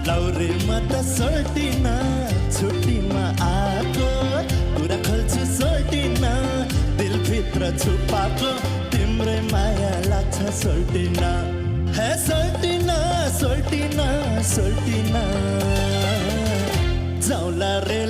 लौरेमा त सोल्टिन छुट्टीमा आएको कुरा खोल्छु सोल्टिन दिलभित्र छुपाएको तिम्रै माया लाग्छ सोल्टिन हे सोल्टिन सोल्टिन सोल्टिन जाउला रे